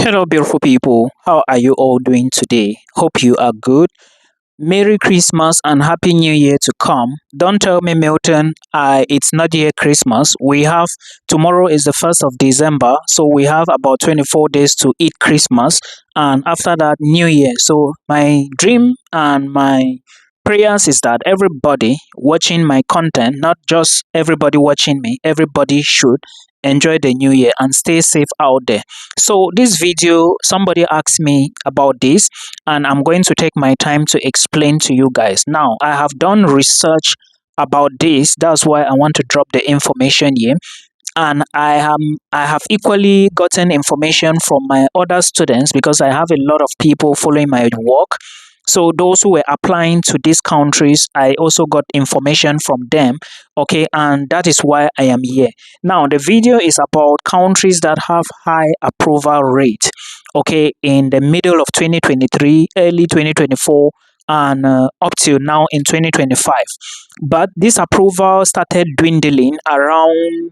Hello, beautiful people. How are you all doing today? Hope you are good. Merry Christmas and Happy New Year to come. Don't tell me, Milton, it's not yet Christmas. We have tomorrow is the 1st of December, so we have about 24 days to eat Christmas, and after that, New Year. So, my dream and my prayers is that everybody watching my content, not just everybody watching me, everybody should enjoy the new year and stay safe out there. So this video, somebody asked me about this, and I'm going to take my time to explain to you guys. Now, I have done research about this. That's why I want to drop the information here. And I have equally gotten information from my other students because I have a lot of people following my work. So those who were applying to these countries, I also got information from them. Okay, and that is why I am here. Now the video is about countries that have high approval rate. Okay, in the middle of 2023, early 2024, and up till now in 2025. But this approval started dwindling around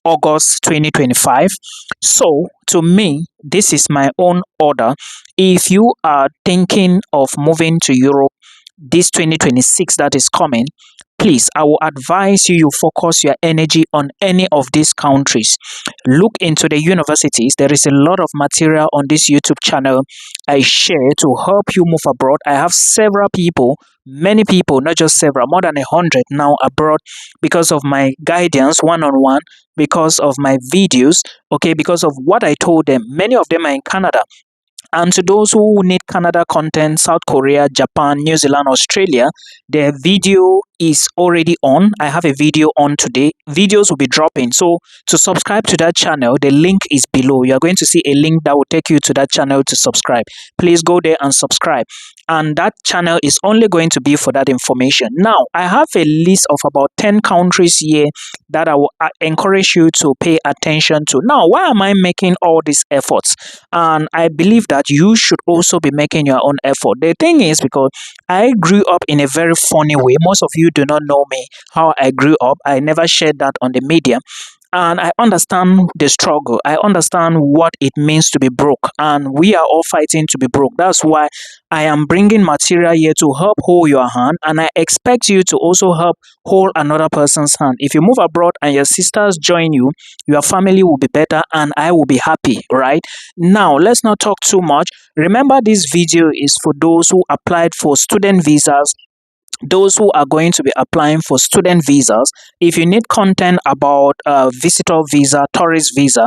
August 2025. So, to me, this is my own order. If you are thinking of moving to Europe this 2026 that is coming, please, I will advise you focus your energy on any of these countries. Look into the universities. There is a lot of material on this YouTube channel I share to help you move abroad. I have several people, many people, not just several, more than 100 now abroad because of my guidance one on one, because of my videos, okay, because of what I told them. Many of them are in Canada. And to those who need Canada content, South Korea, Japan, New Zealand, Australia, the video is already on. I have a video on today. Videos will be dropping. So to subscribe to that channel, the link is below. You are going to see a link that will take you to that channel to subscribe. Please go there and subscribe. And that channel is only going to be for that information. Now, I have a list of about 10 countries here that I will encourage you to pay attention to. Now, why am I making all these efforts? And I believe that you should also be making your own effort. The thing is, because I grew up in a very funny way. Most of you do not know me, how I grew up. I never shared that on the media. And I understand the struggle. I understand what it means to be broke. And we are all fighting to be broke. That's why I am bringing material here to help hold your hand. And I expect you to also help hold another person's hand. If you move abroad and your sisters join you, your family will be better and I will be happy, right? Now, let's not talk too much. Remember, this video is for those who applied for student visas, those who are going to be applying for student visas. If you need content about visitor visa, tourist visa,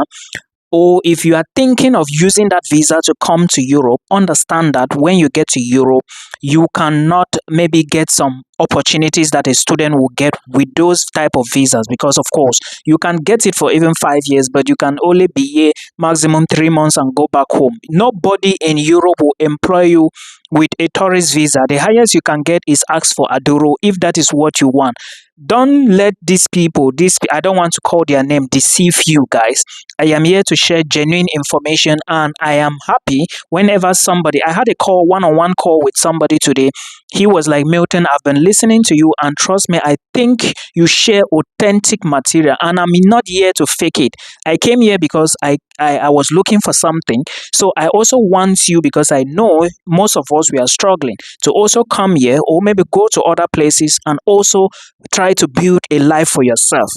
or if you are thinking of using that visa to come to Europe, understand that when you get to Europe, you cannot maybe get some opportunities that a student will get with those type of visas, because of course you can get it for even 5 years, but you can only be here maximum 3 months and go back home. Nobody in Europe will employ you with a tourist visa. The highest you can get is ask for Aduro if that is what you want. Don't let these people, I don't want to call their name, deceive you guys. I am here to share genuine information, and I am happy whenever somebody, I had a call, one-on-one call with somebody today. He was like, Milton, I've been listening to you, and trust me, I think you share authentic material, and I'm not here to fake it. I came here because I was looking for something. So I also want you, because I know most of us, we are struggling, to also come here or maybe go to other places and also try to build a life for yourself.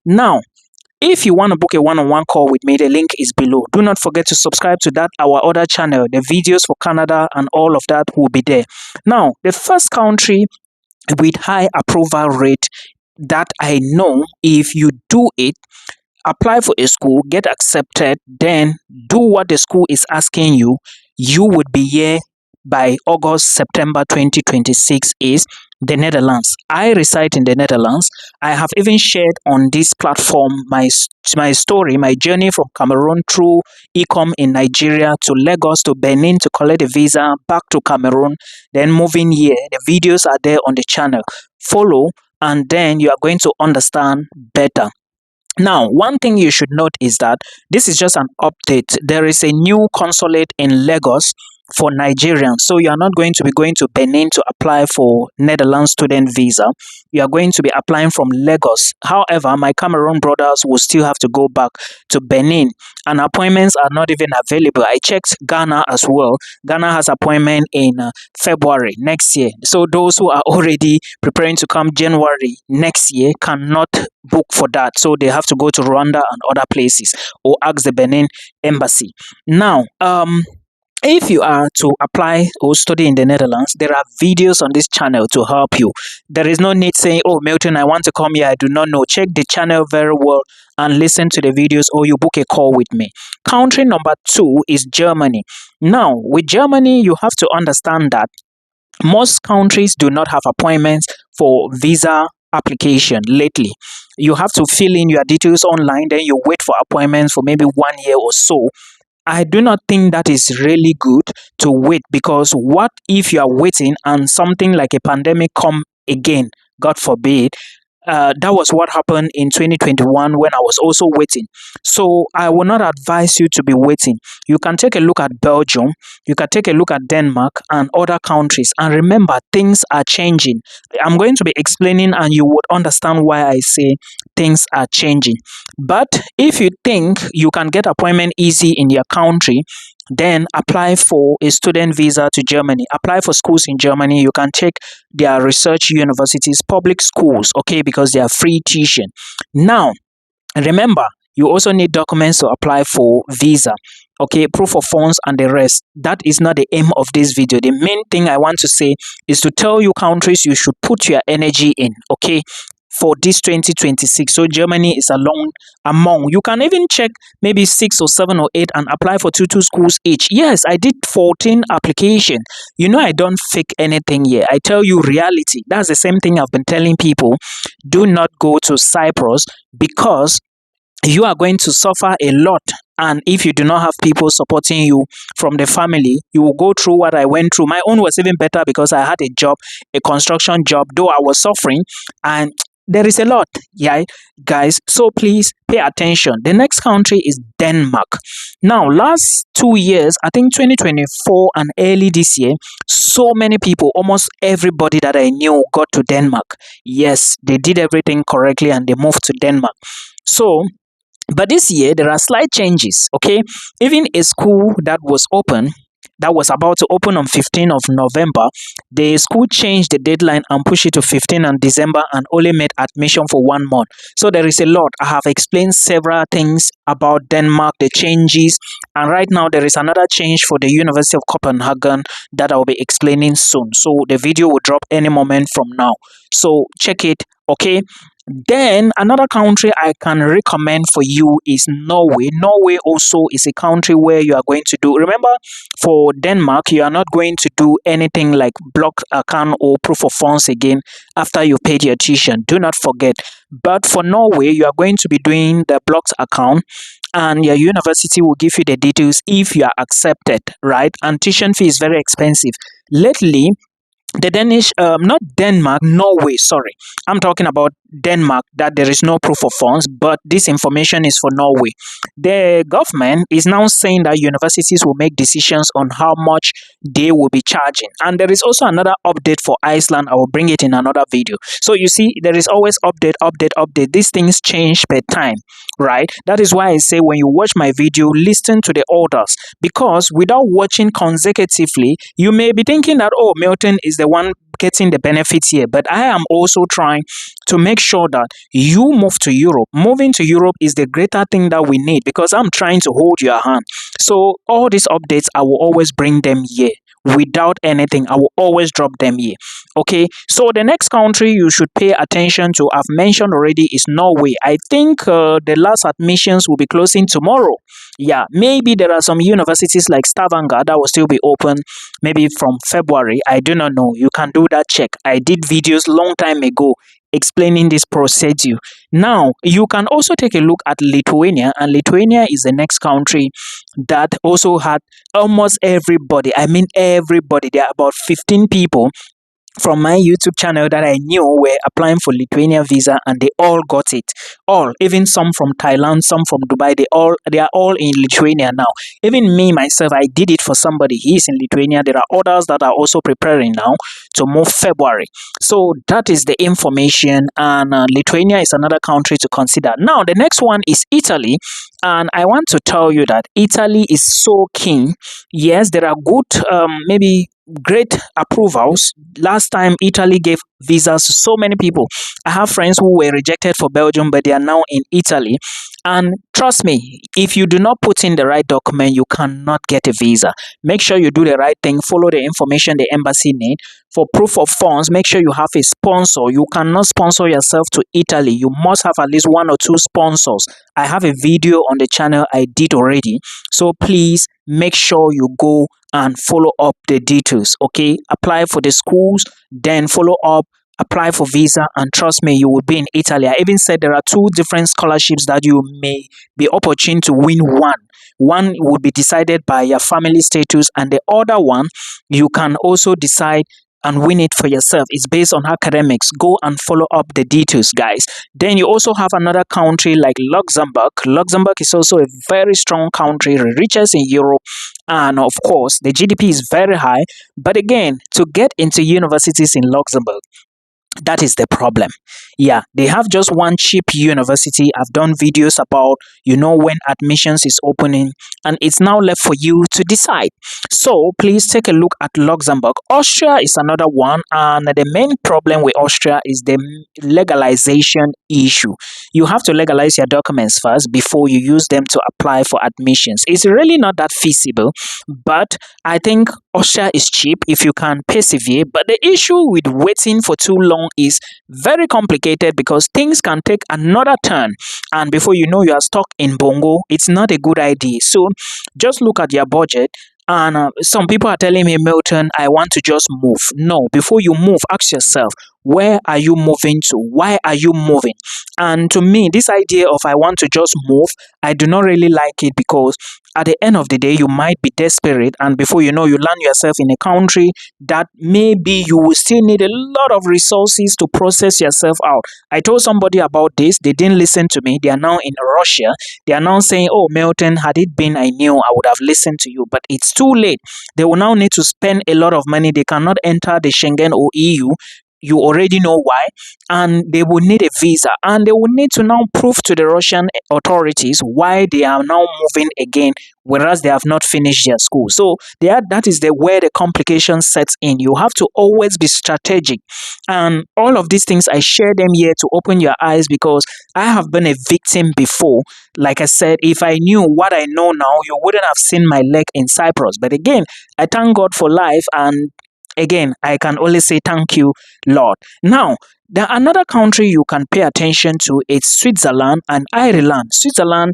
Now, if you want to book a one-on-one call with me, the link is below. Do not forget to subscribe to that, our other channel. The videos for Canada and all of that will be there. Now, the first country with high approval rate that I know, if you do it, apply for a school, get accepted, then do what the school is asking you, you would be here by August, September 2026 is the Netherlands. I reside in the Netherlands. I have even shared on this platform my story, my journey from Cameroon through Ecom in Nigeria to Lagos to Benin to collect a visa, back to Cameroon, then moving here. The videos are there on the channel. Follow, and then you are going to understand better. Now, one thing you should note is that this is just an update. There is a new consulate in Lagos for Nigerians. So you are not going to be going to Benin to apply for Netherlands student visa. You are going to be applying from Lagos. However, my Cameroon brothers will still have to go back to Benin, and appointments are not even available. I checked Ghana as well. Ghana has appointment in February next year. So those who are already preparing to come January next year cannot book for that. So they have to go to Rwanda and other places or ask the Benin embassy. Now, if you are to apply or study in the Netherlands, there are videos on this channel to help you. There is no need saying, oh, Milton, I want to come here, I do not know. Check the channel very well and listen to the videos, or you book a call with me. Country number 2 is Germany. Now, with Germany, you have to understand that most countries do not have appointments for visa application lately. You have to fill in your details online, then you wait for appointments for maybe 1 year or so. I do not think that is really good to wait, because what if you are waiting and something like a pandemic come again, God forbid. That was what happened in 2021 when I was also waiting. So I will not advise you to be waiting. You can take a look at Belgium, you can take a look at Denmark and other countries. And remember, things are changing. I'm going to be explaining and you would understand why I say things are changing. But if you think you can get appointment easy in your country, then apply for a student visa to Germany. Apply for schools in Germany. You can check their research universities, public schools, okay, because they are free tuition. Now, remember, you also need documents to apply for visa, okay, proof of funds and the rest. That is not the aim of this video. The main thing I want to say is to tell you countries you should put your energy in, okay, for this 2026. So Germany is among. You can even check maybe 6 or 7 or 8 and apply for two schools each. Yes, I did 14 application. You know, I don't fake anything here. I tell you reality. That's the same thing I've been telling people. Do not go to Cyprus, because you are going to suffer a lot. And if you do not have people supporting you from the family, you will go through what I went through. My own was even better because I had a job, a construction job, though I was suffering. And there is a lot, yeah, guys. So please pay attention. The next country is Denmark. Now, last 2 years, I think 2024 and early this year, so many people, almost everybody that I knew, got to Denmark. Yes, they did everything correctly and they moved to Denmark. So, but this year, there are slight changes, okay? Even a school that was about to open on 15th of November, the school changed the deadline and pushed it to 15th of December and only made admission for 1 month. So there is a lot. I have explained several things about Denmark, the changes, and right now there is another change for the University of Copenhagen that I'll be explaining soon. So the video will drop any moment from now. So check it, okay? Then another country I can recommend for you is Norway. Norway also is a country where you are going to do, remember, for Denmark, you are not going to do anything like block account or proof of funds again after you paid your tuition. Do not forget. But for Norway, you are going to be doing the blocked account, and your university will give you the details if you are accepted, right? And tuition fee is very expensive. Lately, the Danish, not Denmark, Norway, sorry. I'm talking about Denmark, that there is no proof of funds, but this information is for Norway. The government is now saying that universities will make decisions on how much they will be charging. And there is also another update for Iceland. I will bring it in another video. So you see, there is always update. These things change per time, right? That is why I say when you watch my video, listen to the orders, because without watching consecutively, you may be thinking that, oh, Milton is the one getting the benefits here, but I am also trying to make sure that you move to Europe. Moving to Europe is the greater thing that we need, because I'm trying to hold your hand. So all these updates, I will always bring them here. Without anything, I will always drop them here. Okay, so the next country you should pay attention to, I've mentioned already, is Norway. I think the last admissions will be closing tomorrow. Yeah, maybe there are some universities like Stavanger that will still be open maybe from February. I do not know. You can do that check. I did videos long time ago explaining this procedure. Now, you can also take a look at Lithuania, and Lithuania is the next country that also had almost everybody. I mean everybody. There are about 15 people from my YouTube channel that I knew were applying for Lithuania visa, and they all got it. All, even some from Thailand, some from Dubai, they are all in Lithuania now. Even me myself, I did it for somebody. He is in Lithuania. There are others that are also preparing now to move February. So that is the information, and Lithuania is another country to consider. Now the next one is Italy, and I want to tell you that Italy is so keen. Yes, there are good, maybe great approvals. Last time Italy gave visas to so many people. I have friends who were rejected for Belgium, but they are now in Italy. And trust me, if you do not put in the right document, you cannot get a visa. Make sure you do the right thing, follow the information the embassy need. For proof of funds, make sure you have a sponsor. You cannot sponsor yourself to Italy. You must have at least one or two sponsors. I have a video on the channel I did already. So please make sure you go and follow up the details. Okay, apply for the schools, then follow up, apply for visa, and trust me, you will be in Italy. I even said there are two different scholarships that you may be opportune to win. One will be decided by your family status, and the other one you can also decide and win it for yourself. It's based on academics. Go and follow up the details, guys. Then you also have another country like Luxembourg. Luxembourg is also a very strong country, richest in Europe, and of course the GDP is very high. But again, to get into universities in Luxembourg, that is the problem. Yeah, they have just one cheap university. I've done videos about, when admissions is opening, and it's now left for you to decide. So please take a look at Luxembourg. Austria is another one, and the main problem with Austria is the legalization issue. You have to legalize your documents first before you use them to apply for admissions. It's really not that feasible, but I think Austria is cheap if you can persevere. But the issue with waiting for too long is very complicated, because things can take another turn, and before you know, you are stuck in bongo. It's not a good idea. So just look at your budget. And some people are telling me, Milton, I want to just move. No, before you move, ask yourself, where are you moving to? Why are you moving? And to me, this idea of I want to just move, I do not really like it, because at the end of the day, you might be desperate, and before you know, you land yourself in a country that maybe you will still need a lot of resources to process yourself out. I told somebody about this. They didn't listen to me. They are now in Russia. They are now saying, oh, Milton, had it been I knew, I would have listened to you. But it's too late. They will now need to spend a lot of money. They cannot enter the Schengen or EU. You already know why. And they will need a visa, and they will need to now prove to the Russian authorities why they are now moving again, whereas they have not finished their school. So that is where the complication sets in. You have to always be strategic, and all of these things I share them here to open your eyes, because I have been a victim before. Like I said, if I knew what I know now, you wouldn't have seen my leg in Cyprus. But again, I thank God for life, and again, I can only say thank you, Lord. Now, another country you can pay attention to is Switzerland and Ireland. Switzerland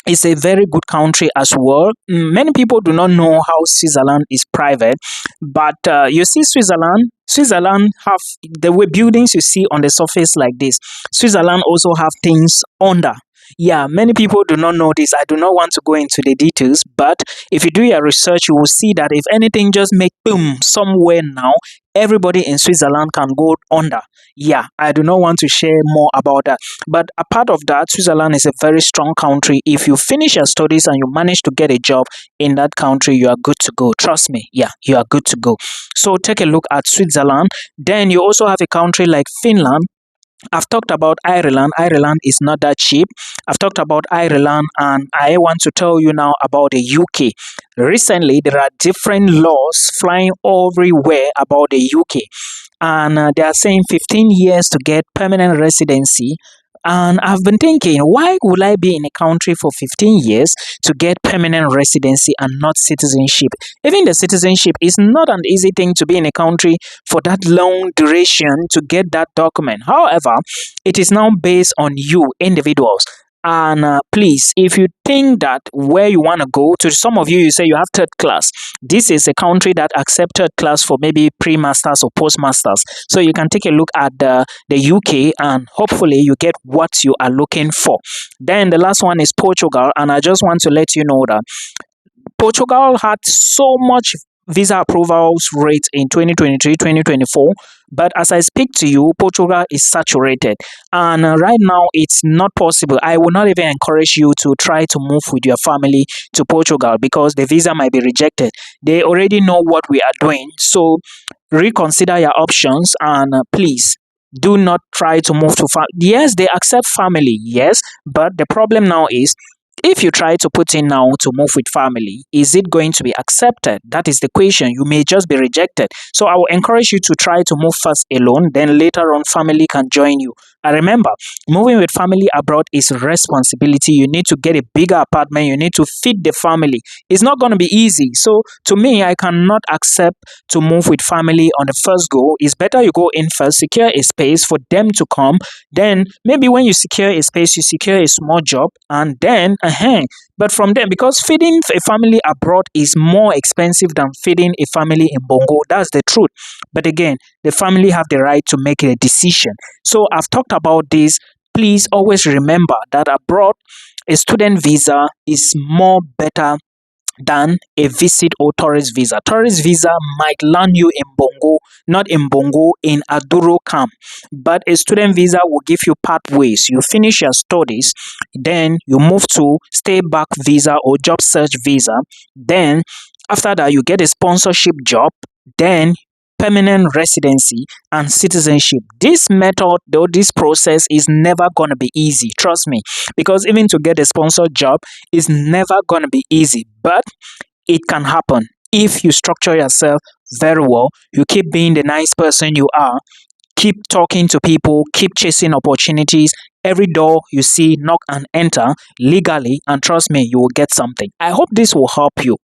is a very good country as well. Many people do not know how Switzerland is private, but you see Switzerland have the way buildings you see on the surface like this. Switzerland also have things under. Yeah, many people do not know this. I do not want to go into the details, but if you do your research, you will see that if anything just make boom somewhere now, everybody in Switzerland can go under. Yeah, I do not want to share more about that. But apart of that, Switzerland is a very strong country. If you finish your studies and you manage to get a job in that country, you are good to go. Trust me. Yeah, you are good to go. So take a look at Switzerland. Then you also have a country like Finland. I've talked about Ireland. Ireland is not that cheap. I've talked about Ireland, and I want to tell you now about the UK. Recently, there are different laws flying everywhere about the UK, and they are saying 15 years to get permanent residency. And I've been thinking, why would I be in a country for 15 years to get permanent residency and not citizenship? Even the citizenship is not an easy thing to be in a country for that long duration to get that document. However, it is now based on you, individuals. And please, if you think that where you want to go, to some of you, you say you have third class. This is a country that accepts third class for maybe pre-masters or post-masters. So you can take a look at the UK, and hopefully you get what you are looking for. Then the last one is Portugal, and I just want to let you know that Portugal had so much visa approvals rate in 2023, 2024, but as I speak to you, Portugal is saturated. And right now, it's not possible. I will not even encourage you to try to move with your family to Portugal because the visa might be rejected. They already know what we are doing. So reconsider your options and please do not try to move to yes, they accept family, yes, but the problem now is if you try to put in now to move with family, is it going to be accepted? That is the question. You may just be rejected. So I will encourage you to try to move first alone, then later on family can join you. And remember, moving with family abroad is responsibility. You need to get a bigger apartment, you need to feed the family. It's not going to be easy. So to me, I cannot accept to move with family on the first go. It's better you go in first, secure a space for them to come. Then maybe when you secure a space, you secure a small job, and then but from them, because feeding a family abroad is more expensive than feeding a family in Bongo. That's the truth. But again, the family have the right to make a decision. So I've talked about this. Please always remember that abroad, a student visa is more better than a visit or tourist visa. Tourist visa might land you in Bongo, not in Bongo, in Aduro camp. But a student visa will give you pathways. You finish your studies, then you move to stay back visa or job search visa. Then after that, you get a sponsorship job. Then permanent residency and citizenship. This method, though, this process is never going to be easy. Trust me, because even to get a sponsored job is never going to be easy, but it can happen if you structure yourself very well. You keep being the nice person you are, keep talking to people, keep chasing opportunities. Every door you see, knock and enter legally, and trust me, you will get something. I hope this will help you.